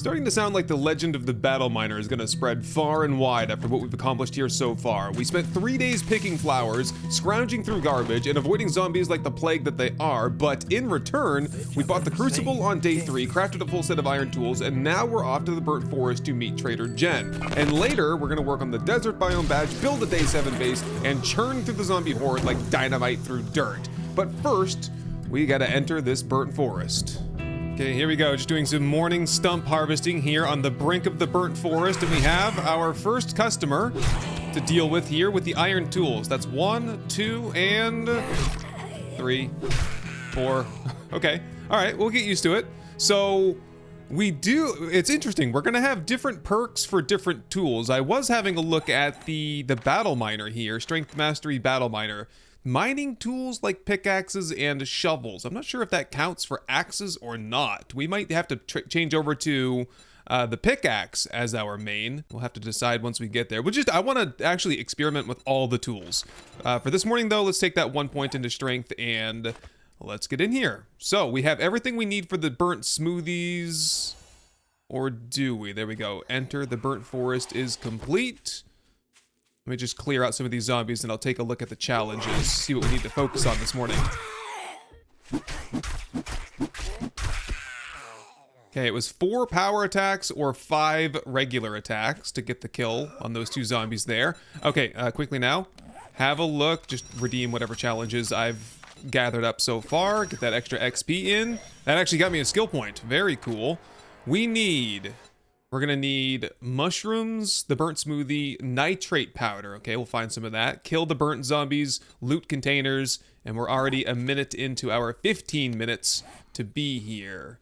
Starting to sound like the legend of the battle miner is going to spread far and wide after what we've accomplished here so far. We spent 3 days picking flowers, scrounging through garbage, and avoiding zombies like the plague that they are, but in return, we bought the crucible on day 3, crafted a full set of iron tools, and now we're off to the burnt forest to meet Trader Jen. And later, we're going to work on the desert biome badge, build a day 7 base, and churn through the zombie horde like dynamite through dirt. But first, we gotta enter this burnt forest. Okay, here we go, just doing some morning stump harvesting here on the brink of the burnt forest, and we have our first customer to deal with here with the iron tools. That's 1, 2, and 3, 4. Okay, all right, we'll get used to it. So it's interesting, we're gonna have different perks for different tools. I was having a look at the battle miner here, Strength Mastery Battle Miner. Mining tools like pickaxes and shovels. I'm not sure if that counts for axes or not. We might have to change over to the pickaxe as our main. We'll have to decide once we get there. I want to actually experiment with all the tools. For this morning though, let's take that 1 point into strength and let's get in here. So we have everything we need for the burnt smoothies. Or do we? There we go. Enter the burnt forest is complete. Let me just clear out some of these zombies and I'll take a look at the challenges, see what we need to focus on this morning. Okay, it was 4 power attacks or 5 regular attacks to get the kill on those 2 zombies there. Okay, quickly now, have a look, just redeem whatever challenges I've gathered up so far, get that extra XP in. That actually got me a skill point, very cool. We're gonna need mushrooms, the burnt smoothie, nitrate powder. Okay, we'll find some of that. Kill the burnt zombies, loot containers, and we're already a minute into our 15 minutes to be here.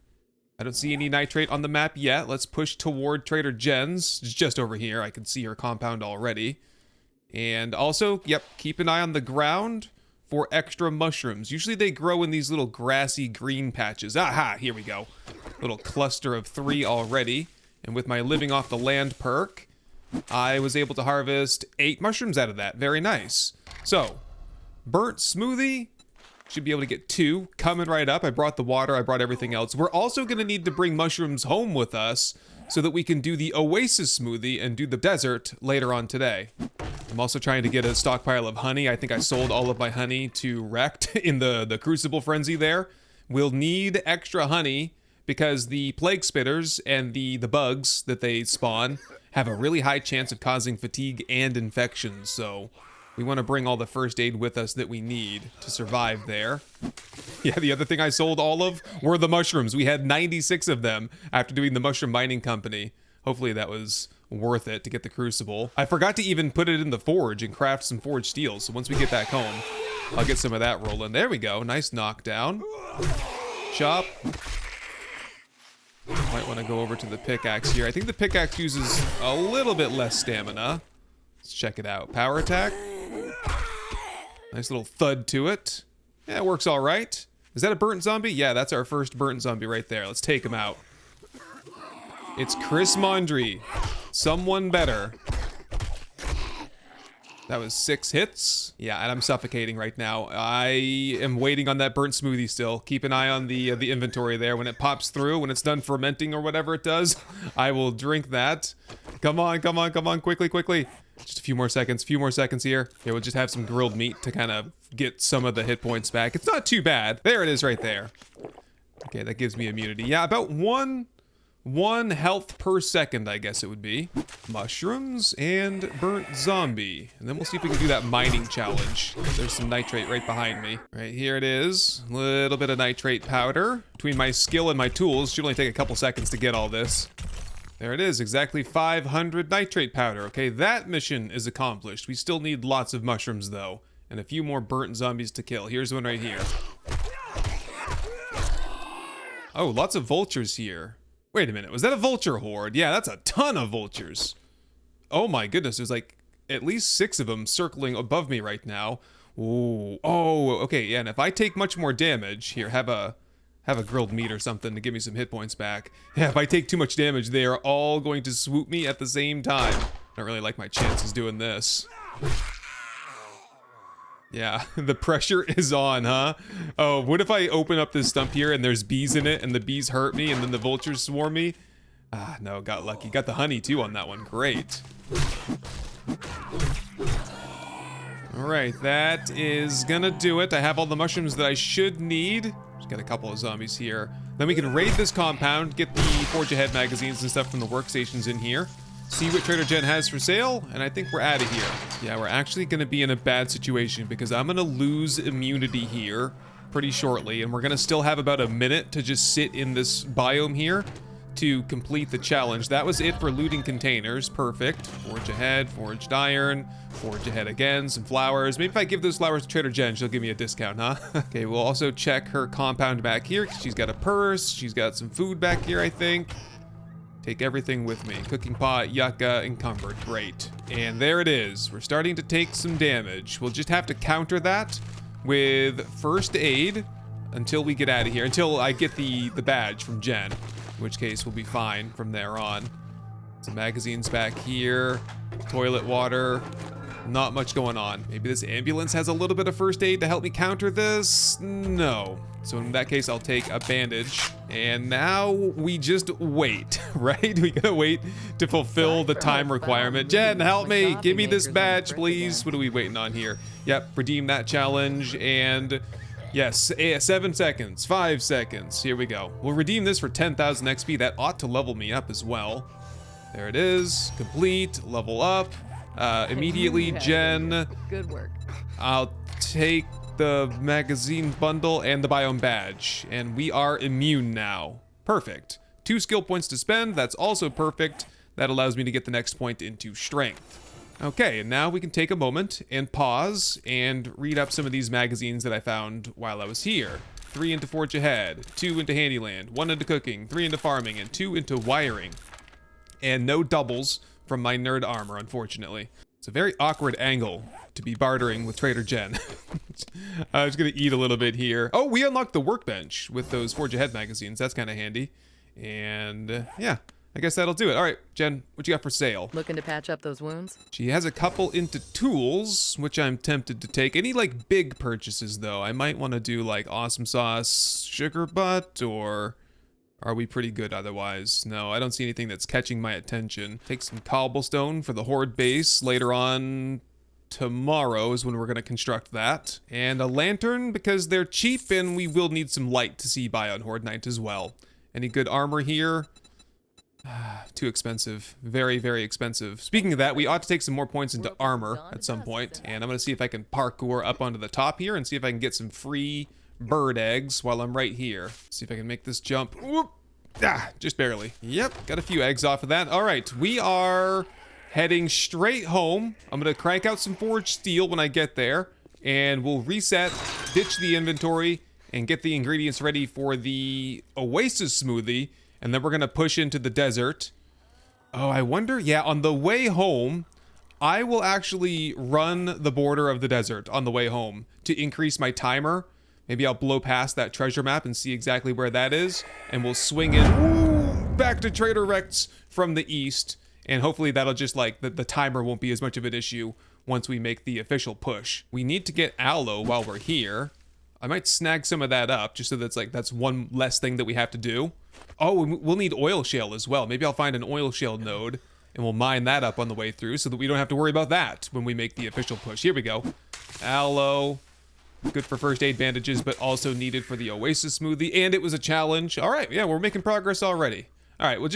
I don't see any nitrate on the map yet. Let's push toward Trader Jen's. It's just over here. I can see her compound already. And also, yep, keep an eye on the ground for extra mushrooms. Usually they grow in these little grassy green patches. Aha, here we go. Little cluster of 3 already. And with my living off the land perk, I was able to harvest 8 mushrooms out of that. Very nice. So, burnt smoothie, should be able to get 2. Coming right up. I brought the water, I brought everything else. We're also going to need to bring mushrooms home with us so that we can do the oasis smoothie and do the desert later on today. I'm also trying to get a stockpile of honey. I think I sold all of my honey to Wrecked in the Crucible Frenzy there. We'll need extra honey because the plague spitters and the bugs that they spawn have a really high chance of causing fatigue and infections, so we want to bring all the first aid with us that we need to survive there. Yeah, the other thing I sold all of were the mushrooms. We had 96 of them after doing the mushroom mining company. Hopefully that was worth it to get the crucible. I forgot to even put it in the forge and craft some forged steel, so once we get back home, I'll get some of that rolling. There we go, nice knockdown. Chop. Might want to go over to the pickaxe here. I think the pickaxe uses a little bit less stamina. Let's check it out. Power attack. Nice little thud to it. Yeah, it works all right. Is that a burnt zombie? Yeah, that's our first burnt zombie right there. Let's take him out. It's Chris Mondry. Someone better. That was 6 hits. Yeah, and I'm suffocating right now. I am waiting on that burnt smoothie still. Keep an eye on the inventory there. When it pops through, when it's done fermenting or whatever it does, I will drink that. Come on, come on, come on, quickly, quickly. Just a few more seconds here. Here, we'll just have some grilled meat to kind of get some of the hit points back. It's not too bad. There it is right there. Okay, that gives me immunity. Yeah, about one health per second, I guess it would be. Mushrooms and burnt zombie. And then we'll see if we can do that mining challenge. There's some nitrate right behind me. Right here it is. A little bit of nitrate powder. Between my skill and my tools, should only take a couple seconds to get all this. There it is, exactly 500 nitrate powder. Okay, that mission is accomplished. We still need lots of mushrooms though, and a few more burnt zombies to kill. Here's one right here. Oh, lots of vultures here. Wait a minute, was that a vulture horde? Yeah, that's a ton of vultures. Oh my goodness, there's like at least 6 of them circling above me right now. Ooh, oh, okay, yeah, and if I take much more damage, here, have a grilled meat or something to give me some hit points back. Yeah, if I take too much damage, they are all going to swoop me at the same time. I don't really like my chances doing this. Yeah, the pressure is on, huh? Oh, what if I open up this stump here and there's bees in it and the bees hurt me and then the vultures swarm me? Ah, no, got lucky. Got the honey too on that one. Great. All right, that is gonna do it. I have all the mushrooms that I should need. Just got a couple of zombies here. Then we can raid this compound, get the Forge Ahead magazines and stuff from the workstations in here, see what Trader Jen has for sale, and I think we're out of here. Yeah, we're actually gonna be in a bad situation because I'm gonna lose immunity here pretty shortly, and we're gonna still have about a minute to just sit in this biome here to complete the challenge. That was it for looting containers. Perfect. Forge Ahead, forged iron, forge ahead again, some flowers. Maybe if I give those flowers to Trader Jen, she'll give me a discount, huh? Okay, we'll also check her compound back here. She's got a purse. She's got some food back here, I think. Take everything with me. Cooking pot, yucca, encumbered. Great. And there it is. We're starting to take some damage. We'll just have to counter that with first aid until we get out of here, until I get the badge from Jen, in which case we'll be fine from there on. Some magazines back here, toilet water, not much going on. Maybe this ambulance has a little bit of first aid to help me counter this? No. So in that case, I'll take a bandage. And now we just wait, right? We gotta wait to fulfill the time requirement. Jen, help me, give me this badge, please. What are we waiting on here? Yep, redeem that challenge, and yes, 7 seconds, 5 seconds, here we go. We'll redeem this for 10,000 XP. That ought to level me up as well. There it is, complete, level up. Immediately, Jen. Good work. I'll take the magazine bundle and the biome badge, and we are immune now. Perfect. 2 skill points to spend, that's also perfect. That allows me to get the next point into strength. Okay, and now we can take a moment and pause and read up some of these magazines that I found while I was here. 3 into Forge Ahead, 2 into Handyland, 1 into Cooking, 3 into Farming, and 2 into Wiring. And no doubles from my nerd armor, unfortunately. It's a very awkward angle to be bartering with Trader Jen. I was gonna eat a little bit here. Oh, we unlocked the workbench with those Forge Ahead magazines. That's kind of handy. And yeah, I guess that'll do it. All right, Jen, what you got for sale? Looking to patch up those wounds? She has a couple into tools, which I'm tempted to take. Any like big purchases though? I might want to do like awesome sauce, sugar butt, or are we pretty good otherwise? No, I don't see anything that's catching my attention. Take some cobblestone for the Horde base. Later on tomorrow is when we're going to construct that. And a lantern because they're cheap and we will need some light to see by on Horde night as well. Any good armor here? Too expensive. Very, very expensive. Speaking of that, we ought to take some more points into armor at some point. And I'm going to see if I can parkour up onto the top here and see if I can get some free bird eggs while I'm right here. See if I can make this jump. Whoop. Ah, just barely. Yep, got a few eggs off of that. All right, we are heading straight home. I'm gonna crank out some forged steel when I get there, and we'll reset, ditch the inventory, and get the ingredients ready for the oasis smoothie, and then we're gonna push into the desert. Oh, I wonder, yeah, on the way home, I will actually run the border of the desert on the way home to increase my timer. Maybe I'll blow past that treasure map and see exactly where that is, and we'll swing in back to Trader Rex from the east, and hopefully that'll just like, the timer won't be as much of an issue once we make the official push. We need to get aloe while we're here. I might snag some of that up just so that's one less thing that we have to do. Oh, we'll need oil shale as well. Maybe I'll find an oil shale node and we'll mine that up on the way through so that we don't have to worry about that when we make the official push. Here we go. Aloe. Good for first aid bandages, but also needed for the oasis smoothie, and it was a challenge. All right, yeah, we're making progress already. All right, well,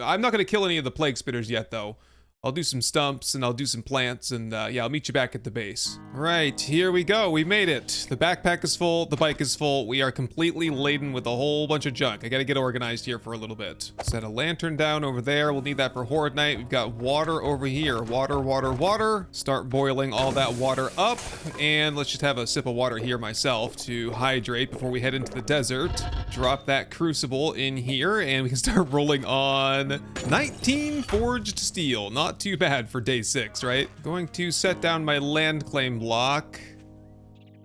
I'm not going to kill any of the plague spitters yet, though. I'll do some stumps, and I'll do some plants, and yeah, I'll meet you back at the base. All right, here we go. We made it. The backpack is full. The bike is full. We are completely laden with a whole bunch of junk. I got to get organized here for a little bit. Set a lantern down over there. We'll need that for Horde night. We've got water over here. Water, water, water. Start boiling all that water up, and let's just have a sip of water here myself to hydrate before we head into the desert. Drop that crucible in here, and we can start rolling on 19 forged steel. Not too bad for day 6, right? Going to set down my land claim block.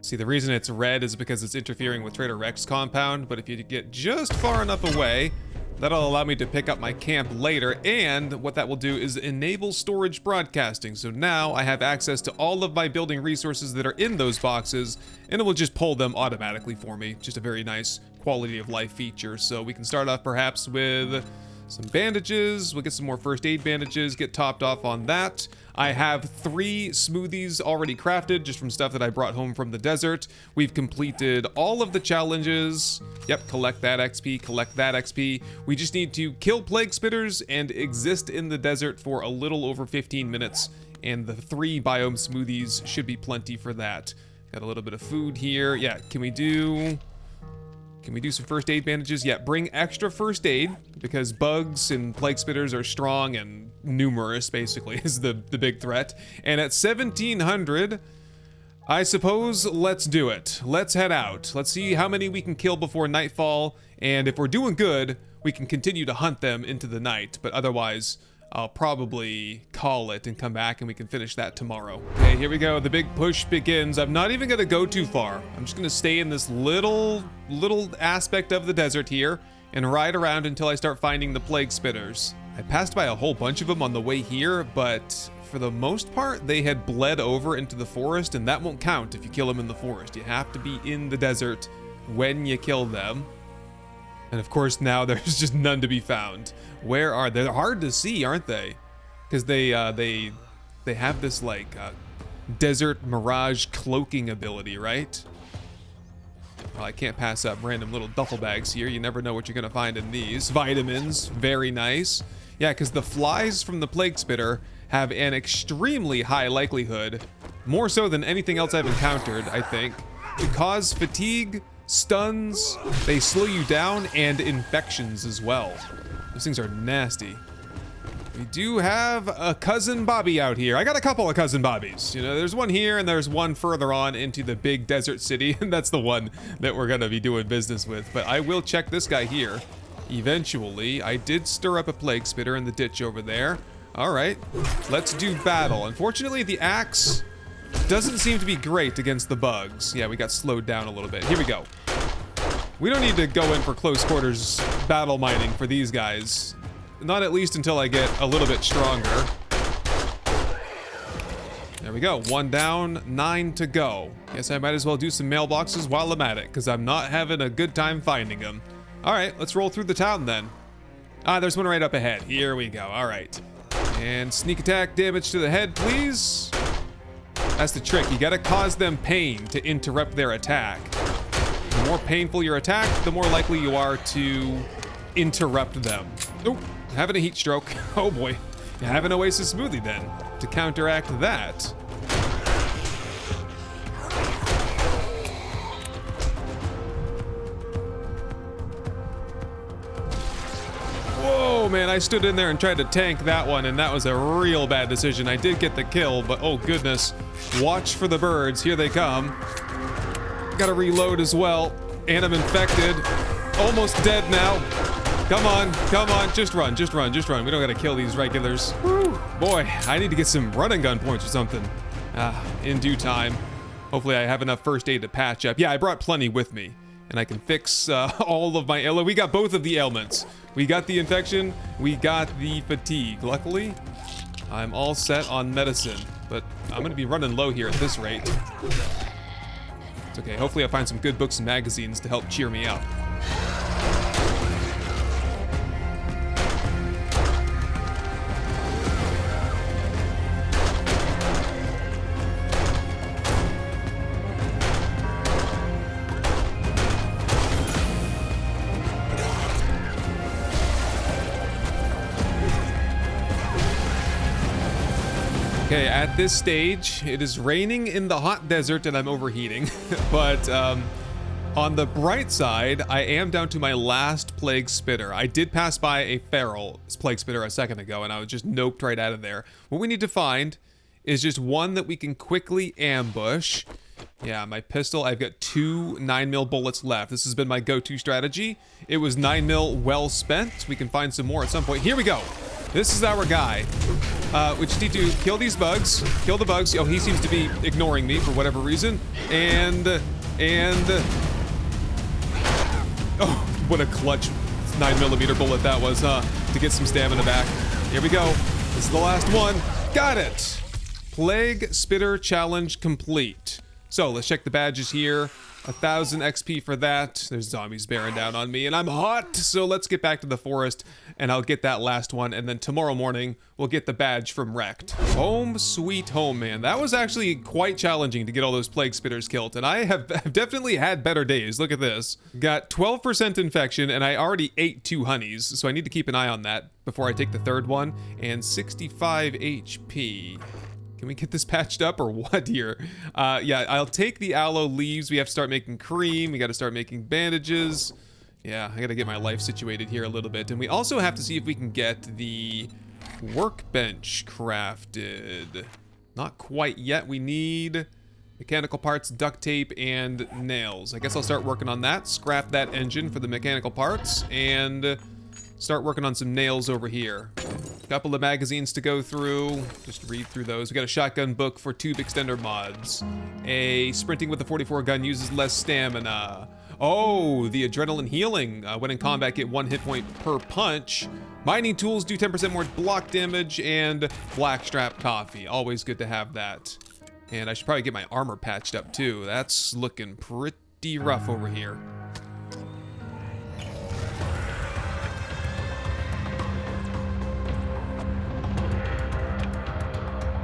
See, the reason it's red is because it's interfering with Trader Rex compound, but if you get just far enough away, that'll allow me to pick up my camp later, and what that will do is enable storage broadcasting. So now I have access to all of my building resources that are in those boxes, and it will just pull them automatically for me. Just a very nice quality of life feature. So we can start off perhaps with Some bandages. We'll get some more first aid bandages, get topped off on that. I have 3 smoothies already crafted just from stuff that I brought home from the desert. We've completed all of the challenges. Yep, collect that XP, collect that XP. We just need to kill plague spitters and exist in the desert for a little over 15 minutes. And the 3 biome smoothies should be plenty for that. Got a little bit of food here. Yeah, can we do some first aid bandages? Yeah, bring extra first aid because bugs and plague spitters are strong and numerous, basically, is the big threat. And at 1700, I suppose let's do it. Let's head out. Let's see how many we can kill before nightfall. And if we're doing good, we can continue to hunt them into the night. But otherwise, I'll probably call it and come back and we can finish that tomorrow. Okay, here we go. The big push begins. I'm not even gonna go too far. I'm just gonna stay in this little aspect of the desert here and ride around until I start finding the plague spitters. I passed by a whole bunch of them on the way here, but for the most part, they had bled over into the forest, and that won't count if you kill them in the forest. You have to be in the desert when you kill them. And of course, now there's just none to be found. Where are they? They're hard to see, aren't they? Because they have this like desert mirage cloaking ability, right? Well, I can't pass up random little duffel bags here. You never know what you're gonna find in these. Vitamins, very nice. Yeah, because the flies from the plague spitter have an extremely high likelihood, more so than anything else I've encountered, I think, to cause fatigue, stuns, they slow you down, and infections as well. Those things are nasty. We do have a cousin Bobby out here. I got a couple of cousin Bobbies. You know, there's one here and there's one further on into the big desert city, and that's the one that we're gonna be doing business with. But I will check this guy here eventually. I did stir up a plague spitter in the ditch over there. All right, let's do battle. Unfortunately, the axe doesn't seem to be great against the bugs. Yeah, we got slowed down a little bit. Here we go. We don't need to go in for close quarters battle mining for these guys. Not at least until I get a little bit stronger. There we go. 1 down, 9 to go. Guess I might as well do some mailboxes while I'm at it, because I'm not having a good time finding them. All right, let's roll through the town then. Ah, there's one right up ahead. Here we go. All right. And sneak attack damage to the head, please. That's the trick. You gotta cause them pain to interrupt their attack. The more painful your attack, the more likely you are to interrupt them. Oh, having a heat stroke. Oh boy. Have an oasis smoothie then to counteract that. Whoa, man, I stood in there and tried to tank that one, and that was a real bad decision. I did get the kill, but oh goodness. Watch for the birds. Here they come. Gotta reload as well. And I'm infected. Almost dead now. Come on, come on. Just run, just run, just run. We don't gotta kill these regulars. Whew. Boy, I need to get some run and gun points or something. In due time. Hopefully I have enough first aid to patch up. Yeah, I brought plenty with me. And I can fix all of my ailments. We got both of the ailments. We got the infection, we got the fatigue. Luckily, I'm all set on medicine. But I'm gonna be running low here at this rate. It's okay, hopefully I'll find some good books and magazines to help cheer me up. Okay, at this stage, it is raining in the hot desert and I'm overheating. But on the bright side, I am down to my last plague spitter. I did pass by a feral plague spitter a second ago and I was just noped right out of there. What we need to find is just one that we can quickly ambush. Yeah, my pistol, I've got 2 9mm bullets left. This has been my go-to strategy. It was 9mm well spent. We can find some more at some point. Here we go. This is our guy. We just need to kill these bugs. Kill the bugs. Oh, he seems to be ignoring me for whatever reason. And oh, what a clutch 9mm bullet that was, huh? To get some stamina back. Here we go. This is the last one. Got it. Plague Spitter Challenge complete. So let's check the badges here. 1,000 XP for that. There's zombies bearing down on me, and I'm hot. So let's get back to the forest, and I'll get that last one. And then tomorrow morning, we'll get the badge from Wrecked. Home sweet home, man. That was actually quite challenging to get all those plague spitters killed. And I have definitely had better days. Look at this. Got 12% infection, and I already ate 2 honeys. So I need to keep an eye on that before I take the third one. And 65 HP. Can we get this patched up or what here? Yeah, I'll take the aloe leaves. We have to start making cream. We got to start making bandages. Yeah, I got to get my life situated here a little bit. And we also have to see if we can get the workbench crafted. Not quite yet. We need mechanical parts, duct tape, and nails. I guess I'll start working on that. Scrap that engine for the mechanical parts and start working on some nails over here. Couple of magazines to go through. Just read through those. We got a shotgun book for tube extender mods. A sprinting with the 44 gun uses less stamina. Oh, the adrenaline healing. When in combat, get 1 hit point per punch. Mining tools do 10% more block damage, and blackstrap coffee. Always good to have that. And I should probably get my armor patched up too. That's looking pretty rough over here.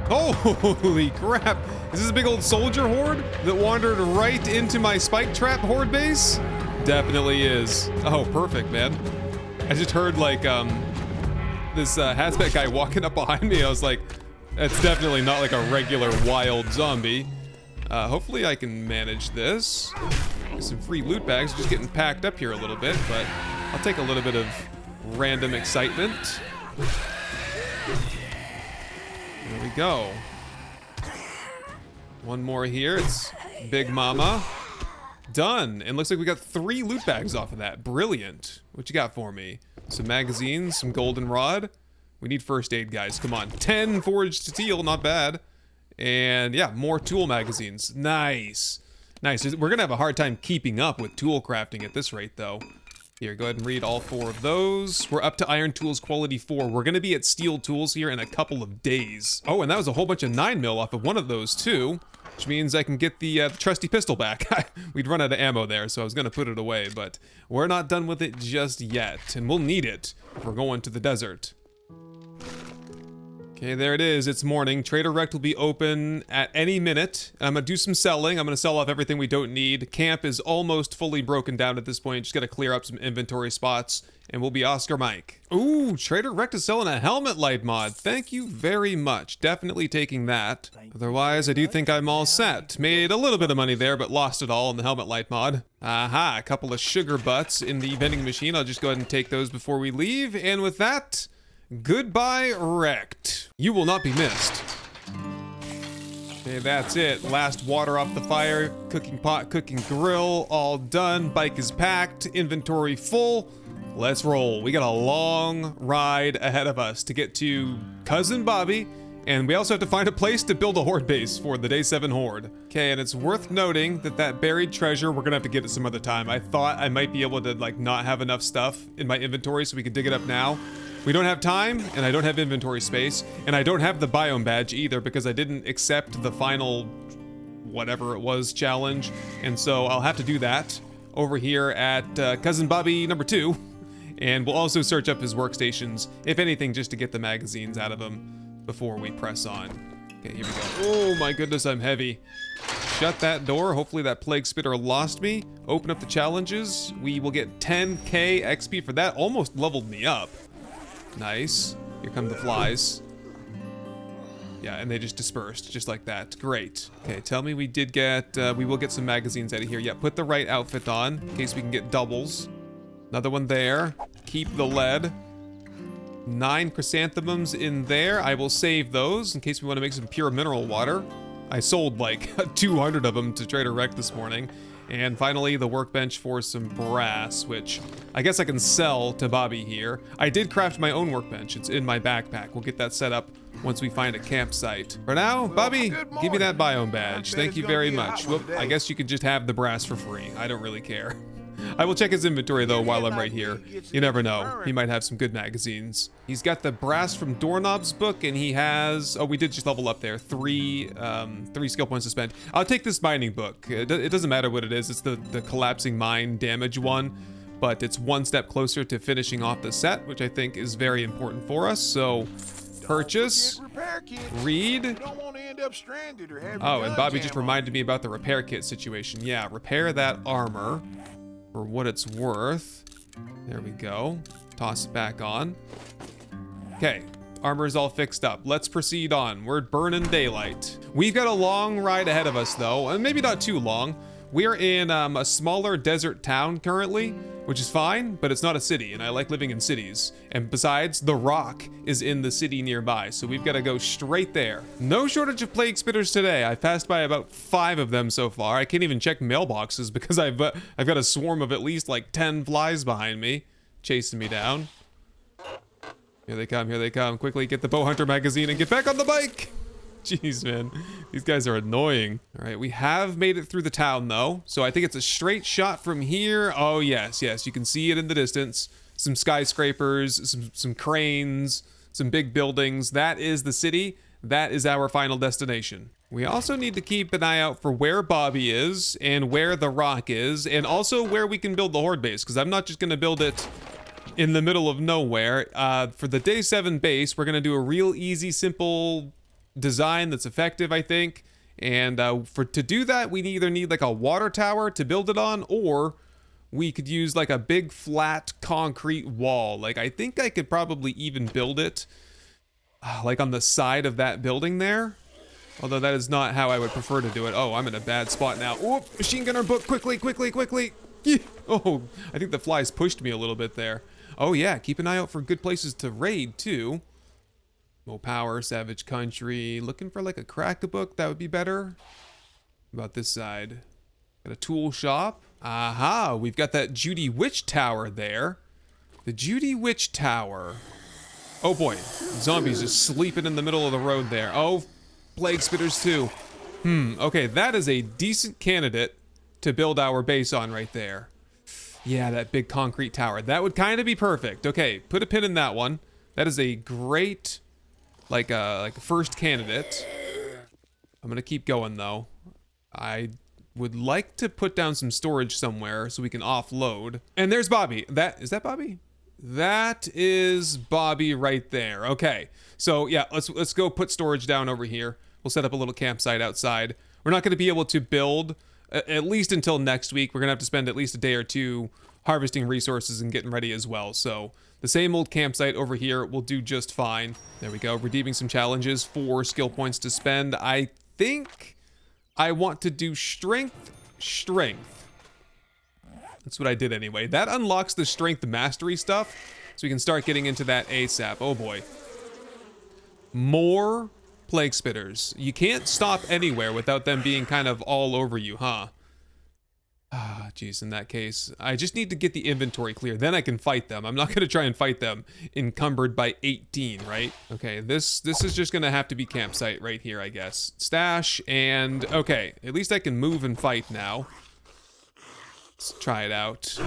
Holy crap! Is this a big old soldier horde that wandered right into my spike trap horde base? Definitely is. Oh, perfect, man. I just heard like this hazmat guy walking up behind me. I was like, that's definitely not like a regular wild zombie. Hopefully I can manage this. Get some free loot bags, just getting packed up here a little bit, but I'll take a little bit of random excitement. There we go. One more here. It's Big Mama. Done. And looks like we got 3 loot bags off of that. Brilliant. What you got for me? Some magazines, some goldenrod. We need first aid, guys. Come on. 10 forged steel. Not bad. And yeah, more tool magazines. Nice. Nice. We're going to have a hard time keeping up with tool crafting at this rate, though. Here, go ahead and read all 4 of those. We're up to Iron Tools Quality 4. We're going to be at Steel Tools here in a couple of days. Oh, and that was a whole bunch of 9mm off of one of those, too. Which means I can get the trusty pistol back. We'd run out of ammo there, so I was going to put it away. But we're not done with it just yet. And we'll need it if we're going to the desert. Okay, there it is. It's morning. Trader Rect will be open at any minute. I'm going to do some selling. I'm going to sell off everything we don't need. Camp is almost fully broken down at this point. Just got to clear up some inventory spots, and we'll be Oscar Mike. Ooh, Trader Rect is selling a helmet light mod. Thank you very much. Definitely taking that. Otherwise, I do think I'm all set. Made a little bit of money there, but lost it all in the helmet light mod. Aha, a couple of sugar butts in the vending machine. I'll just go ahead and take those before we leave. And with that, goodbye, Wrecked. You will not be missed. Okay, that's it. Last water off the fire, cooking pot, cooking grill, all done. Bike is packed, inventory full. Let's roll. We got a long ride ahead of us to get to Cousin Bobby, and we also have to find a place to build a horde base for the Day 7 horde. Okay, and it's worth noting that that buried treasure, we're gonna have to get it some other time. I thought I might be able to like not have enough stuff in my inventory so we could dig it up now. We don't have time, and I don't have inventory space, and I don't have the biome badge either because I didn't accept the final whatever it was challenge, and so I'll have to do that over here at Cousin Bobby number 2, and we'll also search up his workstations, if anything, just to get the magazines out of him before we press on. Okay, here we go. Oh my goodness, I'm heavy. Shut that door. Hopefully that plague spitter lost me. Open up the challenges. We will get 10k XP for that. Almost leveled me up. Nice. Here come the flies. Yeah, and they just dispersed, just like that. Great. Okay, tell me we did get, we will get some magazines out of here. Yeah, put the right outfit on, in case we can get doubles. Another one there. Keep the lead. 9 chrysanthemums in there. I will save those, in case we want to make some pure mineral water. I sold like 200 of them to Trader Rect this morning. And finally, the workbench for some brass, which I guess I can sell to Bobby here. I did craft my own workbench. It's in my backpack. We'll get that set up once we find a campsite. For now, Bobby, give me that biome badge. Thank you very much. Well, I guess you could just have the brass for free. I don't really care. I will check his inventory though while I'm right here. You never know. He might have some good magazines. He's got the brass from Doorknob's book, and he has, oh, we did just level up there. Three skill points to spend. I'll take this mining book. It doesn't matter what it is. It's the collapsing mine damage one, but it's one step closer to finishing off the set, which I think is very important for us. So purchase, read. Oh, and Bobby just reminded me about the repair kit situation. Yeah, repair that armor for what it's worth. There we go. Toss it back on. Okay, armor is all fixed up. Let's proceed on. We're burning daylight. We've got a long ride ahead of us though, and maybe not too long. We're in a smaller desert town currently, which is fine, but it's not a city, and I like living in cities. And besides, the Rock is in the city nearby, so we've got to go straight there. No shortage of plague spitters today. I've passed by about 5 of them so far. I can't even check mailboxes because I've got a swarm of at least like 10 flies behind me, chasing me down. Here they come, here they come. Quickly get the bow hunter magazine and get back on the bike. Jeez, man. These guys are annoying. All right, we have made it through the town, though. So I think it's a straight shot from here. Oh, yes, yes. You can see it in the distance. Some skyscrapers, some cranes, some big buildings. That is the city. That is our final destination. We also need to keep an eye out for where Bobby is and where the Rock is, and also where we can build the Horde base, because I'm not just going to build it in the middle of nowhere. For the day 7 base, we're going to do a real easy, simple design that's effective, I think. And to do that, we either need like a water tower to build it on, or we could use like a big flat concrete wall. Like I think I could probably even build it like on the side of that building there. Although that is not how I would prefer to do it. Oh, I'm in a bad spot now. Oh, machine gunner book, quickly, quickly, quickly. Oh, I think the flies pushed me a little bit there. Oh yeah, keep an eye out for good places to raid too. Mo Power, Savage Country. Looking for like a crack book, that would be better. About this side. Got a tool shop. Aha, we've got that Judy Witch Tower there. The Judy Witch Tower. Oh boy, zombies just sleeping in the middle of the road there. Oh, plague spitters too. Okay, that is a decent candidate to build our base on right there. Yeah, that big concrete tower. That would kind of be perfect. Okay, put a pin in that one. That is a great like a first candidate. I'm gonna keep going though. I would like to put down some storage somewhere so we can offload. And there's Bobby. Is that Bobby? That is Bobby right there. Okay, so yeah, let's go put storage down over here. We'll set up a little campsite outside. We're not gonna be able to build at least until next week. We're gonna have to spend at least a day or two harvesting resources and getting ready as well. So the same old campsite over here will do just fine. There we go, redeeming some challenges, 4 skill points to spend. I think I want to do strength. That's what I did anyway. That unlocks the strength mastery stuff, so we can start getting into that ASAP. Oh boy. More plague spitters. You can't stop anywhere without them being kind of all over you, huh? Ah, geez, in that case, I just need to get the inventory clear. Then I can fight them. I'm not going to try and fight them encumbered by 18, right? Okay, this is just going to have to be campsite right here, I guess. Stash, and okay, at least I can move and fight now. Let's try it out.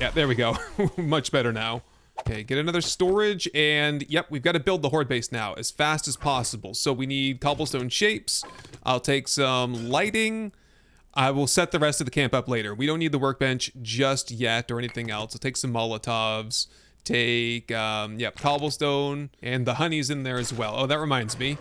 Yeah, there we go. Much better now. Okay, get another storage, and yep, we've got to build the Horde base now as fast as possible. So we need cobblestone shapes. I'll take some lighting. I will set the rest of the camp up later. We don't need the workbench just yet or anything else. I'll take some Molotovs, take, yep, cobblestone, and the honey's in there as well. Oh, that reminds me.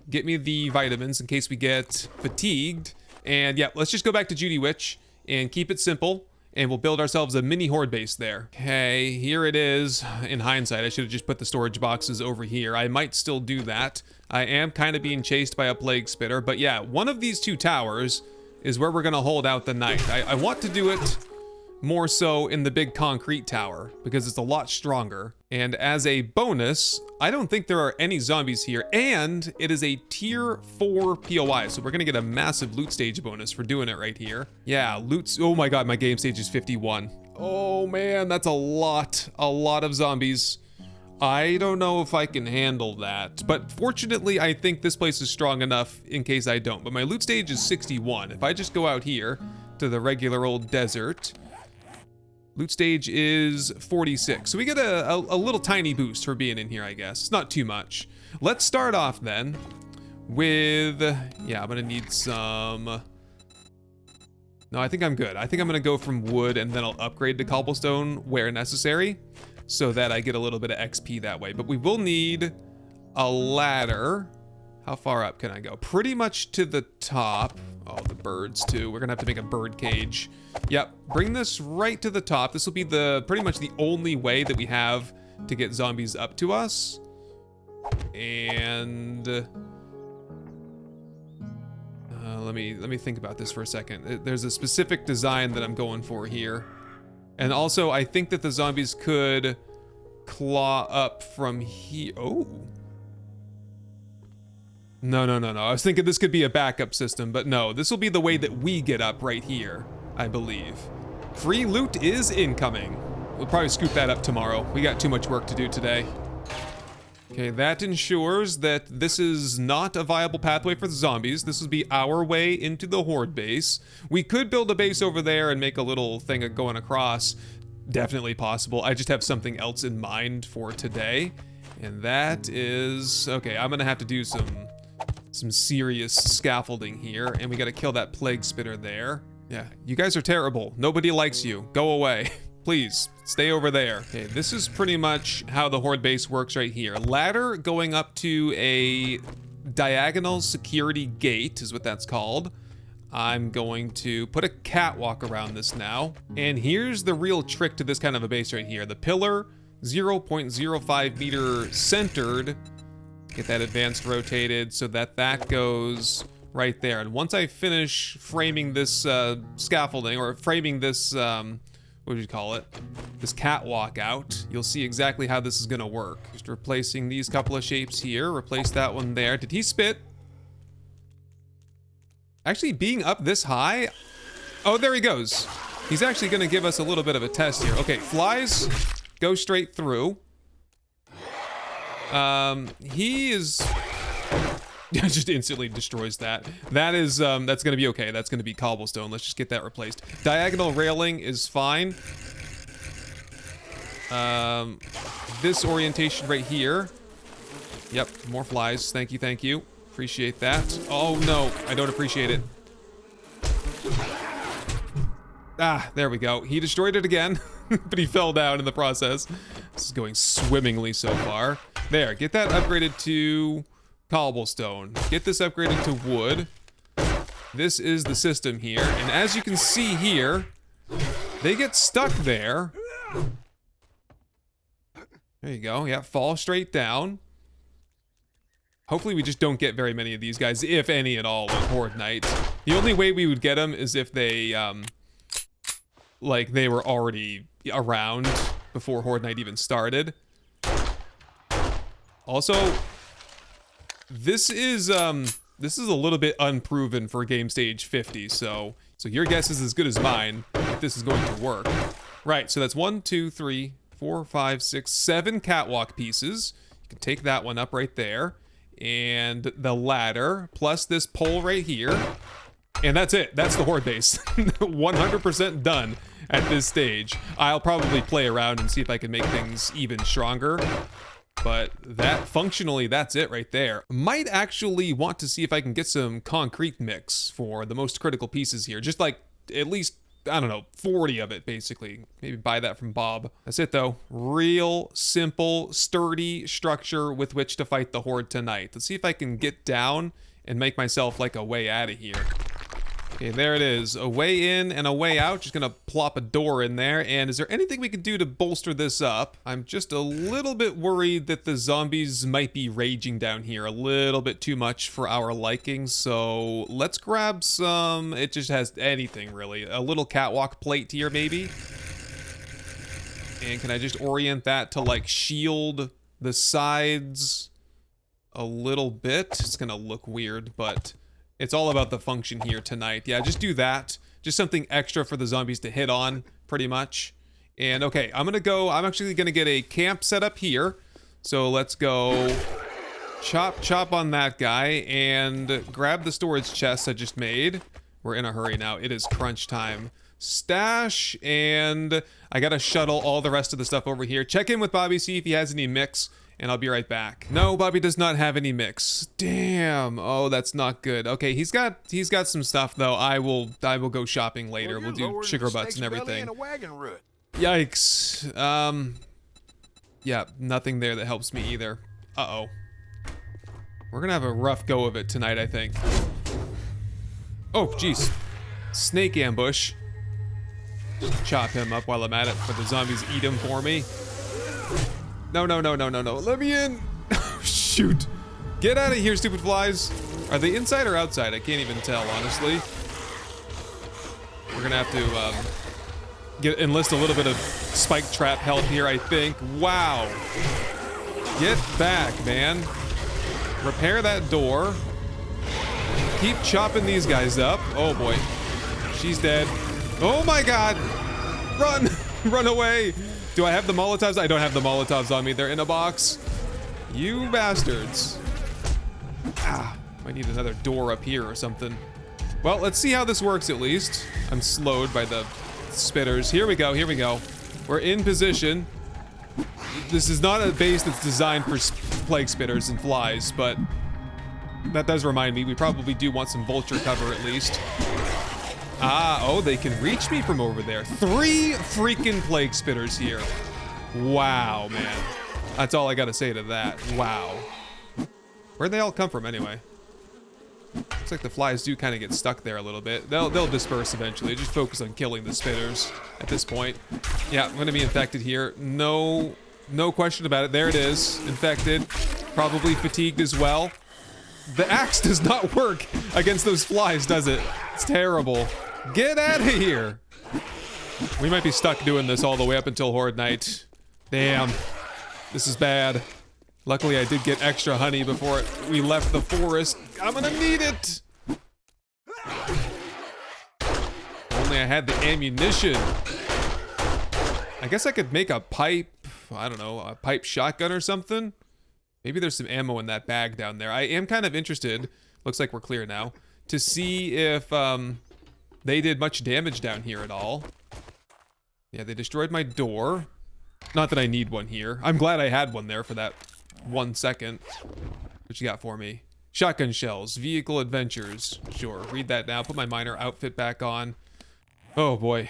Get me the vitamins in case we get fatigued. And yeah, let's just go back to Judy Witch and keep it simple, and we'll build ourselves a mini Horde base there. Okay, here it is. In hindsight, I should have just put the storage boxes over here. I might still do that. I am kind of being chased by a plague spitter, but yeah, one of these 2 towers is where we're gonna hold out the night. I want to do it more so in the big concrete tower because it's a lot stronger. And as a bonus, I don't think there are any zombies here, and it is a tier 4 POI, so we're gonna get a massive loot stage bonus for doing it right here. Yeah, loots. Oh my god, my game stage is 51. Oh man, that's a lot of zombies. I don't know if I can handle that, but fortunately I think this place is strong enough in case I don't. But my loot stage is 61. If I just go out here to the regular old desert, Loot stage is 46. So we get a little tiny boost for being in here, I guess. It's not too much. Let's start off then with, yeah, I'm gonna need some, no, I think I'm good. I think I'm gonna go from wood and then I'll upgrade to cobblestone where necessary so that I get a little bit of XP that way. But we will need a ladder. How far up can I go? Pretty much to the top. Oh, the birds too. We're gonna have to make a bird cage. Yep, bring this right to the top. This will be pretty much the only way that we have to get zombies up to us. And let me think about this for a second. There's a specific design that I'm going for here. And also, I think that the zombies could claw up from here. Oh. No. I was thinking this could be a backup system, but no. This will be the way that we get up right here, I believe. Free loot is incoming. We'll probably scoop that up tomorrow. We got too much work to do today. Okay, that ensures that this is not a viable pathway for the zombies. This will be our way into the Horde base. We could build a base over there and make a little thing going across. Definitely possible. I just have something else in mind for today. And that is... okay, I'm gonna have to do some serious scaffolding here. And we gotta kill that plague spitter there. Yeah, you guys are terrible. Nobody likes you. Go away. Please, stay over there. Okay, this is pretty much how the Horde base works right here. Ladder going up to a diagonal security gate is what that's called. I'm going to put a catwalk around this now. And here's the real trick to this kind of a base right here. The pillar, 0.05 meter centered. Get that advanced rotated so that that goes right there. And once I finish framing this scaffolding, or framing this, what would you call it? This catwalk out, you'll see exactly how this is gonna work. Just replacing these couple of shapes here, replace that one there. Did he spit? Actually, being up this high, oh, there he goes. He's actually gonna give us a little bit of a test here. Okay, flies go straight through. He is... just instantly destroys that. That is, that's gonna be okay. That's gonna be cobblestone. Let's just get that replaced. Diagonal railing is fine. This orientation right here. Yep, more flies. Thank you. Appreciate that. Oh no, I don't appreciate it. Ah, there we go. He destroyed it again, but he fell down in the process. This is going swimmingly so far. There, get that upgraded to cobblestone. Get this upgraded to wood. This is the system here. And as you can see here, they get stuck there. There you go. Yeah, fall straight down. Hopefully we just don't get very many of these guys, if any at all, on Horde night. The only way we would get them is if they, like, they were already around before Horde night even started. Also, this is a little bit unproven for game stage 50, so your guess is as good as mine if this is going to work. Right, so that's 1, 2, 3, 4, 5, 6, 7 catwalk pieces. You can take that one up right there. And the ladder, plus this pole right here. And that's it. That's the Horde base. 100% done at this stage. I'll probably play around and see if I can make things even stronger. But that, functionally, that's it right there. Might actually want to see if I can get some concrete mix for the most critical pieces here. Just like, at least, I don't know, 40 of it, basically. Maybe buy that from Bob. That's it, though. Real, simple, sturdy structure with which to fight the Horde tonight. Let's see if I can get down and make myself, like, a way out of here. Okay, there it is. A way in and a way out. Just gonna plop a door in there. And is there anything we can do to bolster this up? I'm just a little bit worried that the zombies might be raging down here a little bit too much for our liking. So let's grab some... it just has anything, really. A little catwalk plate here, maybe. And can I just orient that to, like, shield the sides a little bit? It's gonna look weird, but... it's all about the function here tonight. Yeah, just do that. Just something extra for the zombies to hit on, pretty much. And okay, I'm actually gonna get a camp set up here. So let's go chop on that guy and grab the storage chest I just made. We're in a hurry now. It is crunch time. stash, and I gotta shuttle all the rest of the stuff over here. Check in with Bobby, see if he has any mix, and I'll be right back. No, Bobby does not have any mix. Damn. Oh, that's not good. Okay, he's got some stuff though. I will go shopping later. We'll do sugar butts and everything. Yikes. Yeah, nothing there that helps me either. Uh-oh. We're gonna have a rough go of it tonight, I think. Oh, jeez. Snake ambush. Just chop him up while I'm at it, but the zombies eat him for me. No, no, no, no, no, no. Let me in. Shoot. Get out of here, stupid flies. Are they inside or outside? I can't even tell, honestly. We're gonna have to enlist a little bit of spike trap help here, I think. Wow. Get back, man. Repair that door. Keep chopping these guys up. Oh boy. She's dead. Oh my god. Run. Run away. Do I have the Molotovs? I don't have the Molotovs on me. They're in a box. You bastards. Ah, might need another door up here or something. Well, let's see how this works at least. I'm slowed by the spitters. Here we go. Here we go. We're in position. This is not a base that's designed for plague spitters and flies, but that does remind me, we probably do want some vulture cover at least. Ah, oh, they can reach me from over there. 3 freaking plague spitters here. Wow, man. That's all I gotta say to that. Wow. Where'd they all come from anyway? Looks like the flies do kind of get stuck there a little bit. They'll disperse eventually. Just focus on killing the spitters at this point. Yeah, I'm gonna be infected here. No question about it. There it is. Infected. Probably fatigued as well. The axe does not work against those flies, does it? It's terrible. Get out of here. We might be stuck doing this all the way up until Horde night. Damn. This is bad. Luckily, I did get extra honey before we left the forest. I'm gonna need it. Only I had the ammunition. I guess I could make a pipe, I don't know, a pipe shotgun or something. Maybe there's some ammo in that bag down there. I am kind of interested, looks like we're clear now, to see if they did much damage down here at all. Yeah, they destroyed my door. Not that I need one here. I'm glad I had one there for that 1 second. What you got for me? Shotgun shells, vehicle adventures. Sure, read that now. Put my miner outfit back on. Oh boy.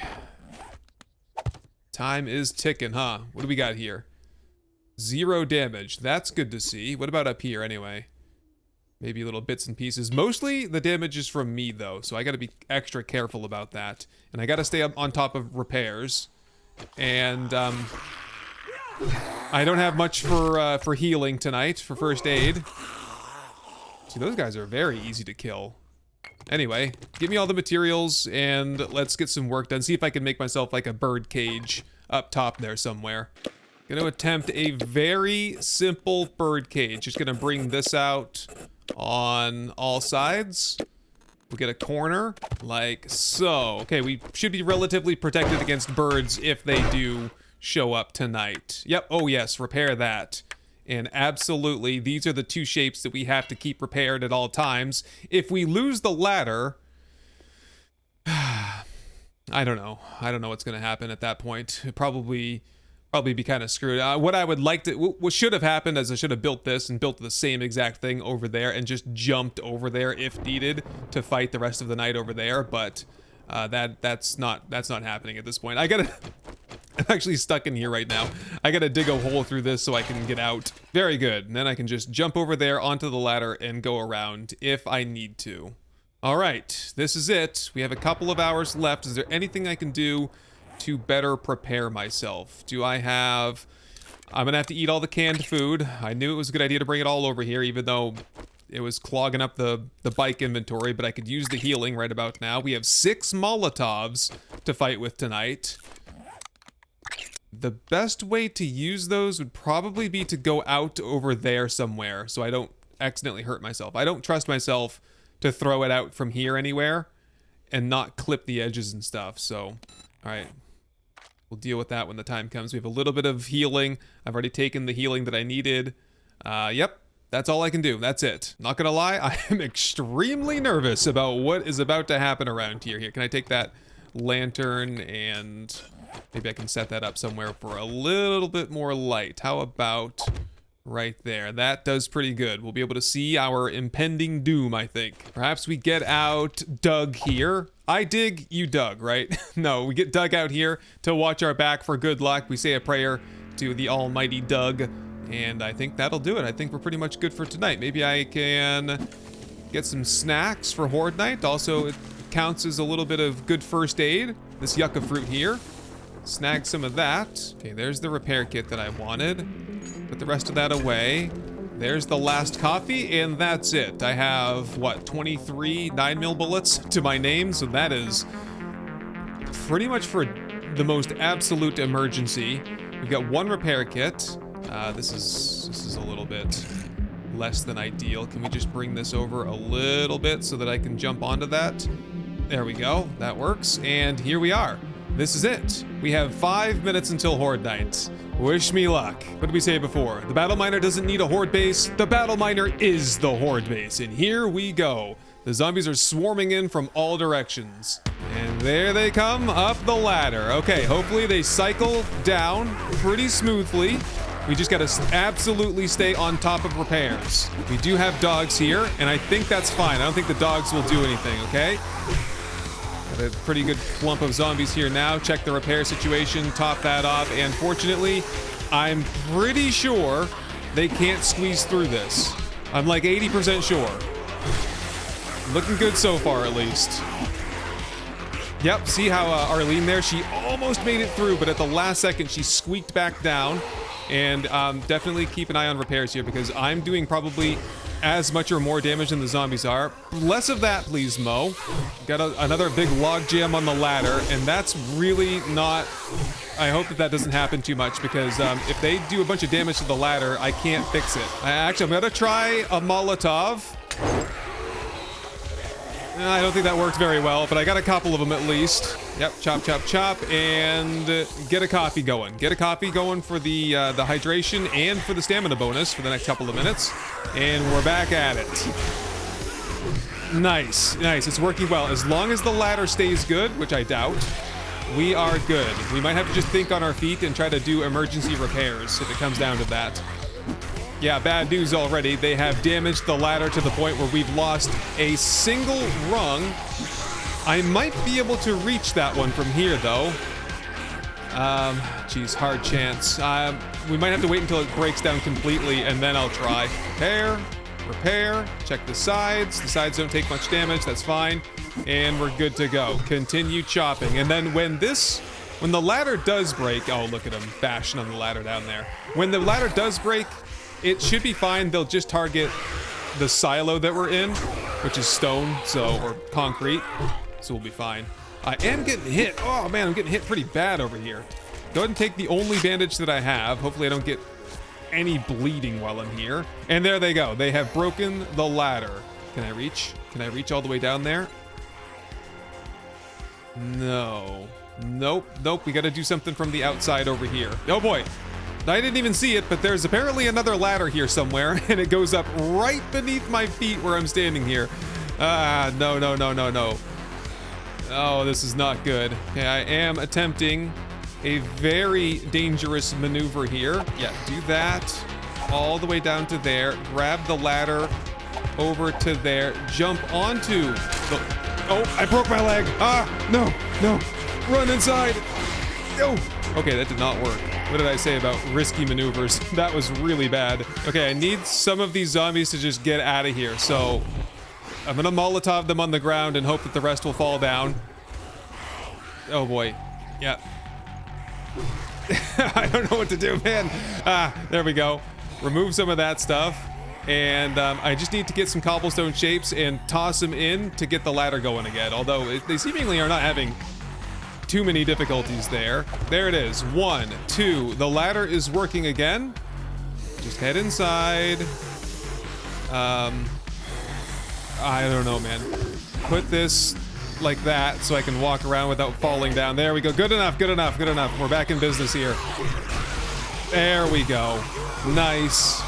Time is ticking, huh? What do we got here? 0 damage. That's good to see. What about up here anyway? Maybe little bits and pieces. Mostly the damage is from me though, so I gotta be extra careful about that. And I gotta stay up on top of repairs. And I don't have much for healing tonight, for first aid. See, those guys are very easy to kill. Anyway, give me all the materials and let's get some work done. See if I can make myself like a bird cage up top there somewhere. Gonna attempt a very simple bird cage. Just gonna bring this out on all sides. We'll get a corner like so. Okay, we should be relatively protected against birds if they do show up tonight. Yep, oh yes, repair that. And absolutely, these are the 2 shapes that we have to keep repaired at all times. If we lose the ladder, I don't know. I don't know what's gonna happen at that point. It'd probably be kind of screwed. What I would like to, what should have happened is I should have built this and built the same exact thing over there and just jumped over there if needed to fight the rest of the night over there. But that's not happening at this point. I'm actually stuck in here right now. I gotta dig a hole through this so I can get out. Very good. And then I can just jump over there onto the ladder and go around if I need to. All right, this is it. We have a couple of hours left. Is there anything I can do to better prepare myself? Do I have... I'm gonna have to eat all the canned food. I knew it was a good idea to bring it all over here, even though it was clogging up the bike inventory, but I could use the healing right about now. We have 6 Molotovs to fight with tonight. The best way to use those would probably be to go out over there somewhere so I don't accidentally hurt myself. I don't trust myself to throw it out from here anywhere and not clip the edges and stuff, so... Alright. We'll deal with that when the time comes. We have a little bit of healing. I've already taken the healing that I needed. Yep. That's all I can do. That's it. Not gonna lie, I am extremely nervous about what is about to happen around here. Here, can I take that lantern, and maybe I can set that up somewhere for a little bit more light. How about right there? That does pretty good. We'll be able to see our impending doom, I think. Perhaps we get out Doug here. I dig, you Doug, right? No, we get Doug out here to watch our back for good luck. We say a prayer to the almighty Doug, and I think that'll do it. I think we're pretty much good for tonight. Maybe I can get some snacks for Horde night. Also, it counts as a little bit of good first aid. This yucca fruit here. Snag some of that. Okay, there's the repair kit that I wanted. Put the rest of that away. There's the last coffee, and that's it. I have, what, 23 9mm bullets to my name, so that is pretty much for the most absolute emergency. We've got one repair kit. This is a little bit less than ideal. Can we just bring this over a little bit so that I can jump onto that? There we go. That works. And here we are. This is it. We have 5 minutes until Horde night. Wish me luck. What did we say before? The battle miner doesn't need a Horde base. The battle miner is the Horde base. And here we go. The zombies are swarming in from all directions. And there they come up the ladder. Okay, hopefully they cycle down pretty smoothly. We just gotta absolutely stay on top of repairs. We do have dogs here, and I think that's fine. I don't think the dogs will do anything, okay? Got a pretty good clump of zombies here now. Check the repair situation, top that off, and fortunately, I'm pretty sure they can't squeeze through this. I'm like 80% sure. Looking good so far, at least. Yep, see how Arlene there? She almost made it through, but at the last second, she squeaked back down. And definitely keep an eye on repairs here, because I'm doing probably as much or more damage than the zombies are. Less of that, please, Mo. Got another big log jam on the ladder, and that's really not... I hope that doesn't happen too much, because if they do a bunch of damage to the ladder, I can't fix it. Actually, I'm gonna try a Molotov. I don't think that worked very well, but I got a couple of them at least. Yep, chop, chop, chop, and get a coffee going. Get a coffee going for the hydration and for the stamina bonus for the next couple of minutes. And we're back at it. Nice, nice. It's working well. As long as the ladder stays good, which I doubt, we are good. We might have to just think on our feet and try to do emergency repairs if it comes down to that. Yeah, bad news already. They have damaged the ladder to the point where we've lost a single rung. I might be able to reach that one from here, though. Geez, hard chance. We might have to wait until it breaks down completely, and then I'll try. Repair, repair, check the sides. The sides don't take much damage, that's fine. And we're good to go. Continue chopping. And then when the ladder does break, oh, look at him bashing on the ladder down there. When the ladder does break, it should be fine. They'll just target the silo that we're in, which is stone, or concrete. So we'll be fine. I am getting hit. Oh man, I'm getting hit pretty bad over here. Go ahead and take the only bandage that I have. Hopefully I don't get any bleeding while I'm here. And there they go. They have broken the ladder. Can I reach? Can I reach all the way down there? No. Nope. Nope. We got to do something from the outside over here. Oh boy. I didn't even see it, but there's apparently another ladder here somewhere, and it goes up right beneath my feet where I'm standing here. No, no, no, no, no. Oh, this is not good. Okay, I am attempting a very dangerous maneuver here. Yeah, do that all the way down to there. Grab the ladder over to there. Jump onto the... Oh, I broke my leg. Ah, no, no. Run inside. No. Okay, that did not work. What did I say about risky maneuvers? That was really bad. Okay, I need some of these zombies to just get out of here, so... I'm gonna Molotov them on the ground and hope that the rest will fall down. Oh boy. Yeah. I don't know what to do, man. There we go. Remove some of that stuff. And I just need to get some cobblestone shapes and toss them in to get the ladder going again. Although they seemingly are not having too many difficulties there. There it is. 1, 2. The ladder is working again. Just head inside. I don't know, man. Put this like that so I can walk around without falling down. There we go. Good enough, good enough, good enough. We're back in business here. There we go. Nice.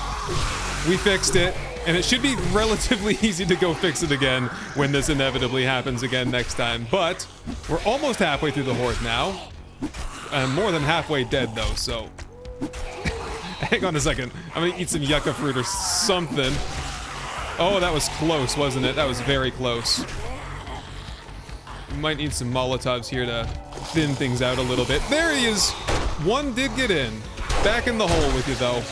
We fixed it. And it should be relatively easy to go fix it again when this inevitably happens again next time. But we're almost halfway through the Horde now. I'm more than halfway dead though, so... Hang on a second. I'm gonna eat some yucca fruit or something. Oh, that was close, wasn't it? That was very close. We might need some Molotovs here to thin things out a little bit. There he is! One did get in. Back in the hole with you, though.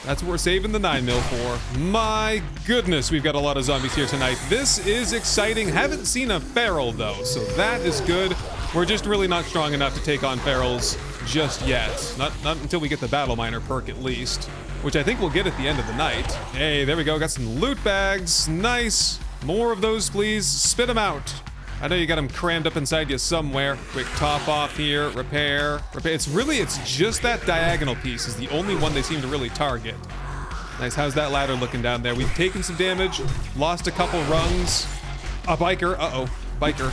That's what we're saving the 9mm for. My goodness, we've got a lot of zombies here tonight. This is exciting. Haven't seen a feral, though, so that is good. We're just really not strong enough to take on ferals just yet. Not until we get the Battle Miner perk, at least. Which I think we'll get at the end of the night. Hey, there we go. Got some loot bags. Nice. More of those, please. Spit them out. I know you got them crammed up inside you somewhere. Quick top off here. Repair. It's just that diagonal piece is the only one they seem to really target. Nice. How's that ladder looking down there? We've taken some damage. Lost a couple rungs. A biker. Uh-oh. Biker.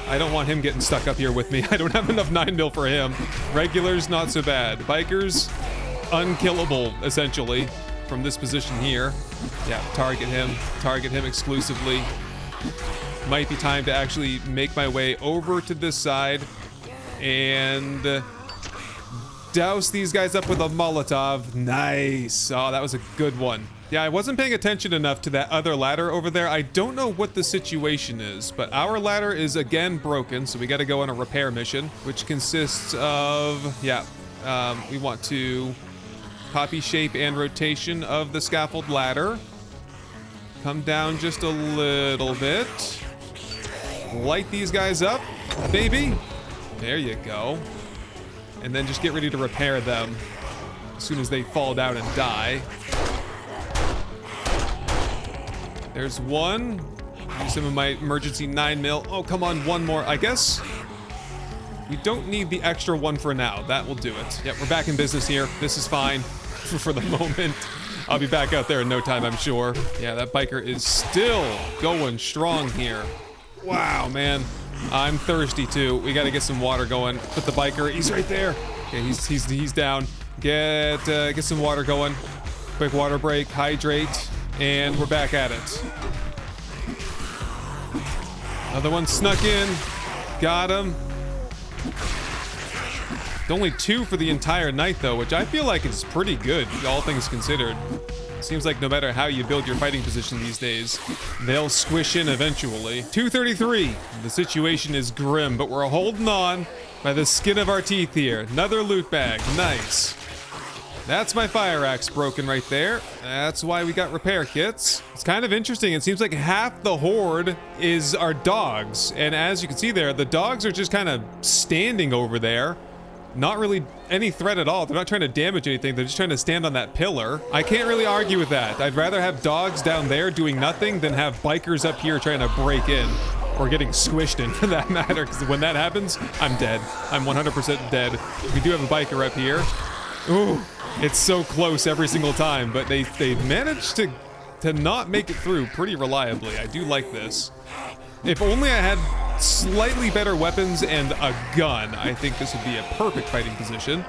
I don't want him getting stuck up here with me. I don't have enough 9mm for him. Regulars, not so bad. Bikers, unkillable, essentially, from this position here. Yeah, target him exclusively. Might be time to actually make my way over to this side and douse these guys up with a Molotov. Nice. Oh, that was a good one. Yeah, I wasn't paying attention enough to that other ladder over there. I don't know what the situation is, but our ladder is again broken, so we got to go on a repair mission, which consists of, we want to copy shape and rotation of the scaffold ladder. Come down just a little bit. Light these guys up, baby. There you go. And then just get ready to repair them as soon as they fall down and die. There's one. Use some of my emergency 9mm. Oh, come on, one more. I guess we don't need the extra one for now. That will do it. Yep, we're back in business here. This is fine for the moment. I'll be back out there in no time, I'm sure. Yeah, that biker is still going strong here. Wow, man. I'm thirsty too. We got to get some water going. Put the biker. He's right there. Okay, he's down. Get some water going. Quick water break. Hydrate. And we're back at it. Another one snuck in. Got him. Only 2 for the entire night, though, which I feel like is pretty good, all things considered. Seems like no matter how you build your fighting position these days, they'll squish in eventually. 233. The situation is grim, but we're holding on by the skin of our teeth here. Another loot bag. Nice. That's my fire axe broken right there. That's why we got repair kits. It's kind of interesting. It seems like half the Horde is our dogs. And as you can see there, the dogs are just kind of standing over there. Not really any threat at all. They're not trying to damage anything. They're just trying to stand on that pillar. I can't really argue with that. I'd rather have dogs down there doing nothing than have bikers up here trying to break in. Or getting squished in, for that matter. Because when that happens, I'm dead. I'm 100% dead. We do have a biker up here. Ooh. It's so close every single time, but they managed to not make it through pretty reliably. I do like this. If only I had slightly better weapons and a gun, I think this would be a perfect fighting position.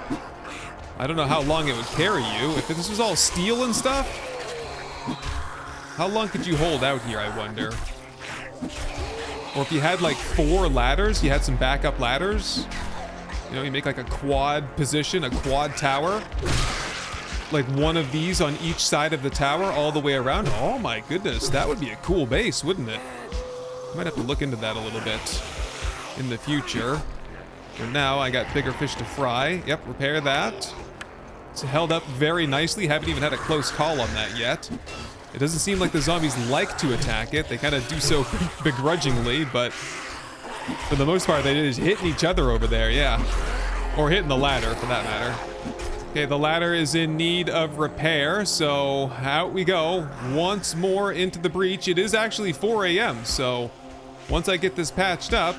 I don't know how long it would carry you. If this was all steel and stuff, how long could you hold out here, I wonder? Or if you had like 4 ladders, you had some backup ladders. You know, you make like a quad position, a quad tower. Like one of these on each side of the tower all the way around. Oh my goodness, that would be a cool base, wouldn't it? Might have to look into that a little bit in the future. For now, I got bigger fish to fry. Yep, repair that. It's held up very nicely. Haven't even had a close call on that yet. It doesn't seem like the zombies like to attack it. They kind of do so begrudgingly, but for the most part, they're just hitting each other over there, yeah. Or hitting the ladder, for that matter. Okay, the ladder is in need of repair, so out we go. Once more into the breach. It is actually 4 a.m., so once I get this patched up,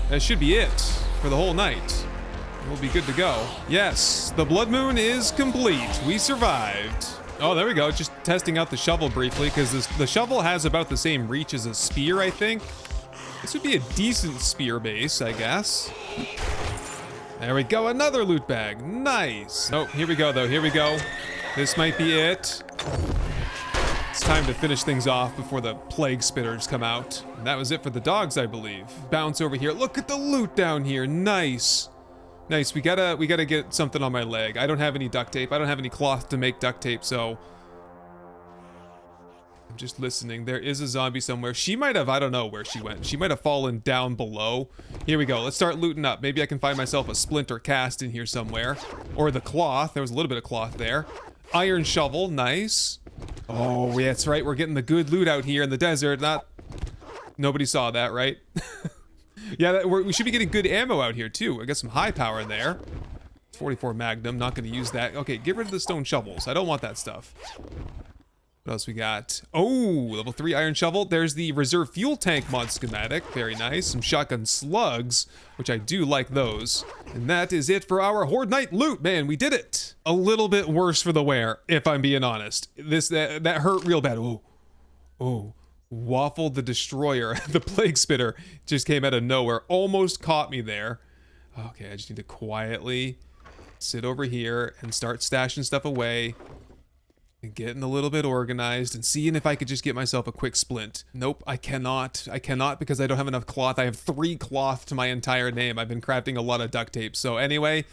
that should be it for the whole night. We'll be good to go. Yes, the Bloodmoon is complete. We survived. Oh, there we go. Just testing out the shovel briefly, because the shovel has about the same reach as a spear, I think. This would be a decent spear base, I guess. There we go, another loot bag. Nice. Oh, here we go, though. Here we go. This might be it. time to finish things off before the plague spitters come out. And that was it for the dogs, I believe. Bounce over here. Look at the loot down here. Nice. Nice. We gotta get something on my leg. I don't have any duct tape. I don't have any cloth to make duct tape, so I'm just listening. There is a zombie somewhere. She might have, I don't know where she went. She might have fallen down below. Here we go. Let's start looting up. Maybe I can find myself a splinter cast in here somewhere. Or the cloth. There was a little bit of cloth there. Iron shovel. Nice. Oh, yeah, that's right. We're getting the good loot out here in the desert. Nobody saw that, right? Yeah, we should be getting good ammo out here, too. I got some high power in there. 44 Magnum. Not going to use that. Okay, get rid of the stone shovels. I don't want that stuff. What else we got? Oh, level 3 iron shovel. There's the reserve fuel tank mod schematic. Very nice. Some shotgun slugs, which I do like those. And that is it for our Horde Night loot. Man, we did it. A little bit worse for the wear, if I'm being honest. That hurt real bad. Oh, oh. Waffle the Destroyer, the Plague Spitter, just came out of nowhere. Almost caught me there. Okay, I just need to quietly sit over here and start stashing stuff away. Getting a little bit organized and seeing if I could just get myself a quick splint. Nope, I cannot. I cannot because I don't have enough cloth. I have 3 cloth to my entire name. I've been crafting a lot of duct tape. So anyway,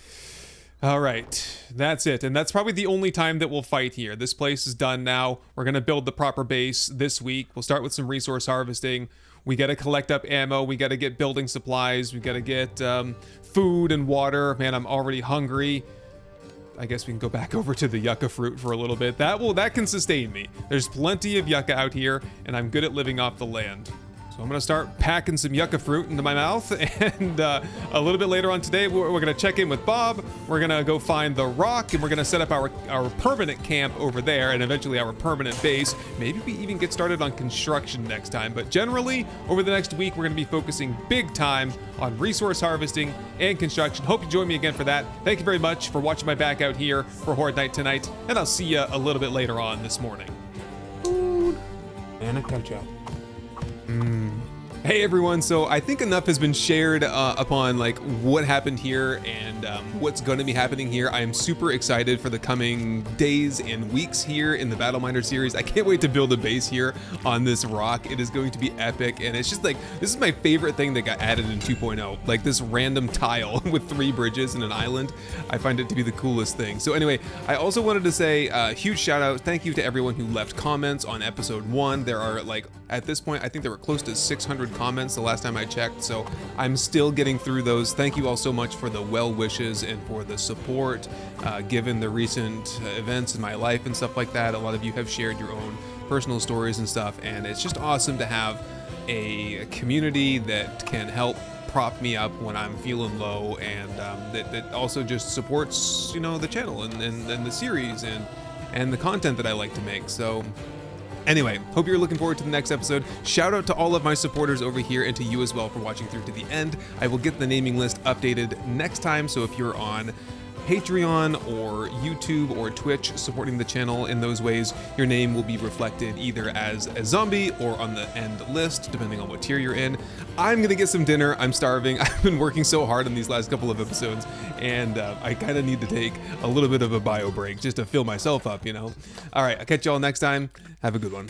all right, that's it. And that's probably the only time that we'll fight here. This place is done now. We're going to build the proper base this week. We'll start with some resource harvesting. We got to collect up ammo. We got to get building supplies. We got to get food and water. Man, I'm already hungry. I guess we can go back over to the yucca fruit for a little bit. That can sustain me. There's plenty of yucca out here, and I'm good at living off the land. So I'm gonna start packing some yucca fruit into my mouth, and a little bit later on today, we're gonna check in with Bob. We're gonna go find the rock, and we're gonna set up our permanent camp over there, and eventually our permanent base. Maybe we even get started on construction next time, but generally, over the next week, we're gonna be focusing big time on resource harvesting and construction. Hope you join me again for that. Thank you very much for watching my back out here for Horde Night tonight, and I'll see you a little bit later on this morning. Food and a ketchup. Hey everyone, so I think enough has been shared upon like what happened here and what's going to be happening here. I am super excited for the coming days and weeks here in the Battle Miner series. I can't wait to build a base here on this rock. It is going to be epic, and it's just like, this is my favorite thing that got added in 2.0, like this random tile with 3 bridges and an island. I find it to be the coolest thing. So anyway, I also wanted to say a huge shout out, thank you to everyone who left comments on episode 1. There are like, at this point, I think there were close to 600 comments the last time I checked, so I'm still getting through those. Thank you all so much for the well wishes and for the support given the recent events in my life and stuff like that. A lot of you have shared your own personal stories and stuff, and it's just awesome to have a community that can help prop me up when I'm feeling low, and that also just supports, you know, the channel and the series and the content that I like to make. So anyway, hope you're looking forward to the next episode. Shout out to all of my supporters over here and to you as well for watching through to the end. I will get the naming list updated next time, so if you're on Patreon or YouTube or Twitch supporting the channel in those ways, your name will be reflected either as a zombie or on the end list, depending on what tier you're in. I'm gonna get some dinner. I'm starving. I've been working so hard on these last couple of episodes, and I kind of need to take a little bit of a bio break just to fill myself up, you know? All right, I'll catch y'all next time. Have a good one.